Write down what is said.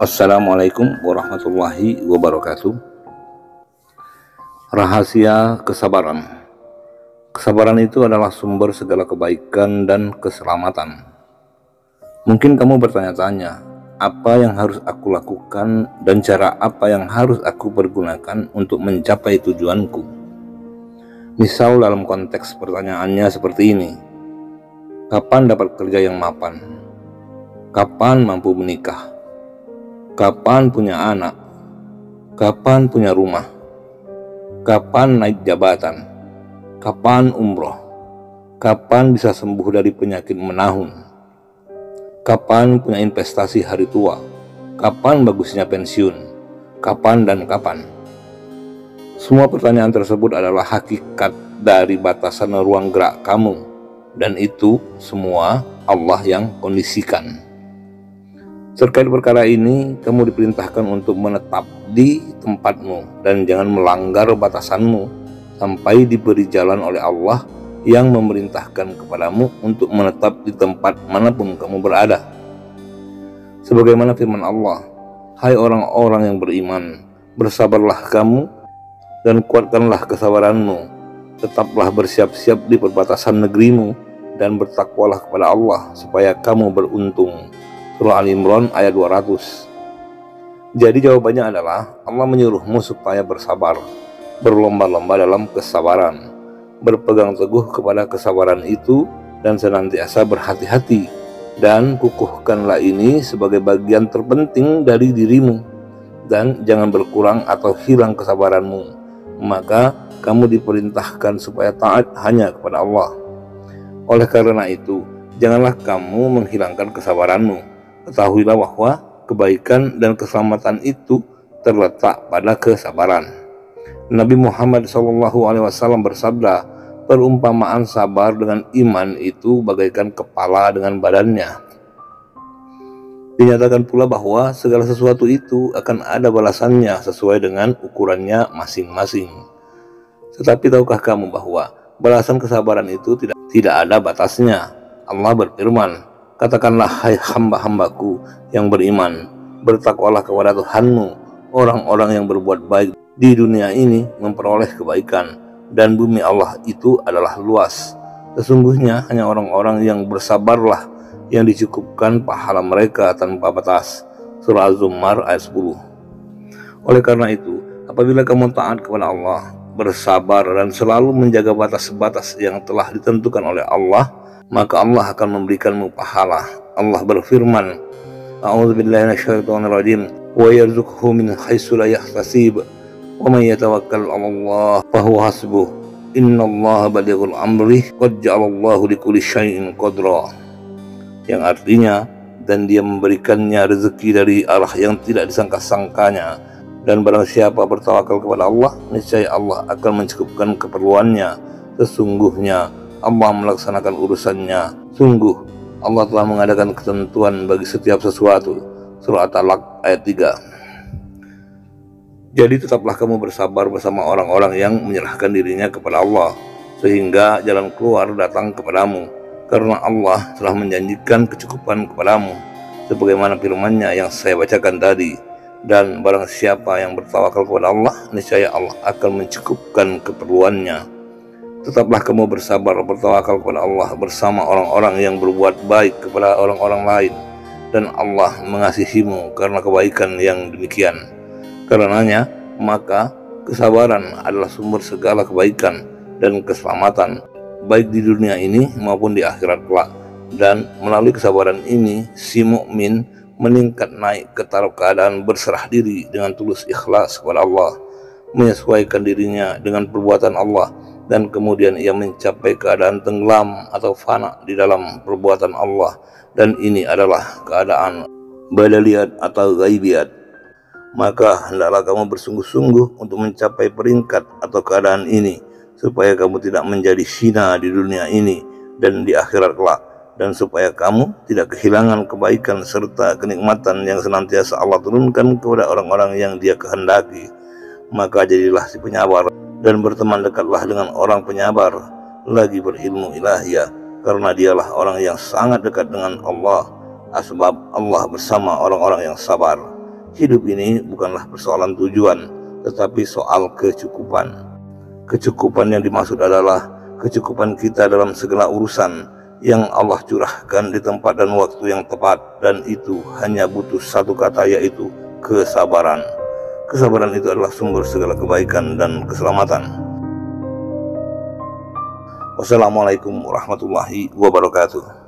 Assalamualaikum warahmatullahi wabarakatuh. Rahasia kesabaran. Kesabaran itu adalah sumber segala kebaikan dan keselamatan. Mungkin kamu bertanya-tanya, apa yang harus aku lakukan dan cara apa yang harus aku pergunakan untuk mencapai tujuanku? Misal dalam konteks pertanyaannya seperti ini: kapan dapat kerja yang mapan? Kapan mampu menikah? Kapan punya anak? Kapan punya rumah? Kapan naik jabatan? Kapan umroh? Kapan bisa sembuh dari penyakit menahun? Kapan punya investasi hari tua? Kapan bagusnya pensiun? Kapan dan kapan? Semua pertanyaan tersebut adalah hakikat dari batasan ruang gerak kamu, dan itu semua Allah yang kondisikan. Terkait perkara ini, kamu diperintahkan untuk menetap di tempatmu dan jangan melanggar batasanmu sampai diberi jalan oleh Allah yang memerintahkan kepadamu untuk menetap di tempat manapun kamu berada. Sebagaimana firman Allah, "Hai orang-orang yang beriman, bersabarlah kamu dan kuatkanlah kesabaranmu. Tetaplah bersiap-siap di perbatasan negerimu dan bertakwalah kepada Allah supaya kamu beruntung." Surah Al-Imran ayat 200. Jadi jawabannya adalah Allah menyuruhmu supaya bersabar, berlomba-lomba dalam kesabaran, berpegang teguh kepada kesabaran itu dan senantiasa berhati-hati, dan kukuhkanlah ini sebagai bagian terpenting dari dirimu, dan jangan berkurang atau hilang kesabaranmu. Maka kamu diperintahkan supaya taat hanya kepada Allah. Oleh karena itu, janganlah kamu menghilangkan kesabaranmu. Ketahuilah bahwa kebaikan dan keselamatan itu terletak pada kesabaran. Nabi Muhammad SAW bersabda, perumpamaan sabar dengan iman itu bagaikan kepala dengan badannya. Dinyatakan pula bahwa segala sesuatu itu akan ada balasannya sesuai dengan ukurannya masing-masing. Tetapi tahukah kamu bahwa balasan kesabaran itu tidak ada batasnya? Allah berfirman, "Katakanlah, hai hamba-hambaku yang beriman, bertakwalah kepada Tuhanmu. Orang-orang yang berbuat baik di dunia ini memperoleh kebaikan, dan bumi Allah itu adalah luas. Sesungguhnya hanya orang-orang yang bersabarlah yang dicukupkan pahala mereka tanpa batas." Surah Az-Zumar ayat 10. Oleh karena itu, apabila kamu taat kepada Allah, bersabar dan selalu menjaga batas-batas yang telah ditentukan oleh Allah, maka Allah akan memberikanmu pahala. Allah berfirman, "A'udzubillahi minasyaitonirrajim, wa yarzuqhu min haitsu la yahtasib, wa may yatawakkal 'alallahi fahuwa hasbuh, innallaha balighul amri, qad ja'alallahu likulli syai'in qadra." Yang artinya, dan dia memberikannya rezeki dari arah yang tidak disangka-sangkanya, dan barang siapa bertawakal kepada Allah, niscaya Allah akan mencukupkan keperluannya. Sesungguhnya Allah melaksanakan urusannya. Sungguh Allah telah mengadakan ketentuan bagi setiap sesuatu. Surah At-Talaq ayat 3. Jadi tetaplah kamu bersabar bersama orang-orang yang menyerahkan dirinya kepada Allah, sehingga jalan keluar datang kepadamu, karena Allah telah menjanjikan kecukupan kepadamu, sebagaimana firman-Nya yang saya bacakan tadi. Dan barang siapa yang bertawakal kepada Allah, niscaya Allah akan mencukupkan keperluannya. Tetaplah kamu bersabar, bertawakal kepada Allah bersama orang-orang yang berbuat baik kepada orang-orang lain, dan Allah mengasihimu karena kebaikan yang demikian. Karenanya, maka kesabaran adalah sumber segala kebaikan dan keselamatan, baik di dunia ini maupun di akhirat kelak. Dan melalui kesabaran ini, si mukmin meningkat naik ke taraf keadaan berserah diri dengan tulus ikhlas kepada Allah, menyesuaikan dirinya dengan perbuatan Allah, dan kemudian ia mencapai keadaan tenggelam atau fana di dalam perbuatan Allah, dan ini adalah keadaan badaliyat atau ghaibiyat. Maka hendaklah kamu bersungguh-sungguh untuk mencapai peringkat atau keadaan ini, supaya kamu tidak menjadi hina di dunia ini dan di akhirat kelak, dan supaya kamu tidak kehilangan kebaikan serta kenikmatan yang senantiasa Allah turunkan kepada orang-orang yang Dia kehendaki. Maka jadilah si penyabar dan berteman dekatlah dengan orang penyabar, lagi berilmu ilahiyah, karena dialah orang yang sangat dekat dengan Allah, sebab Allah bersama orang-orang yang sabar. hidup ini bukanlah persoalan tujuan, tetapi soal kecukupan. Kecukupan yang dimaksud adalah kecukupan kita dalam segala urusan yang Allah curahkan di tempat dan waktu yang tepat, dan itu hanya butuh satu kata, yaitu kesabaran. Kesabaran itu adalah sumber segala kebaikan dan keselamatan. Wassalamualaikum warahmatullahi wabarakatuh.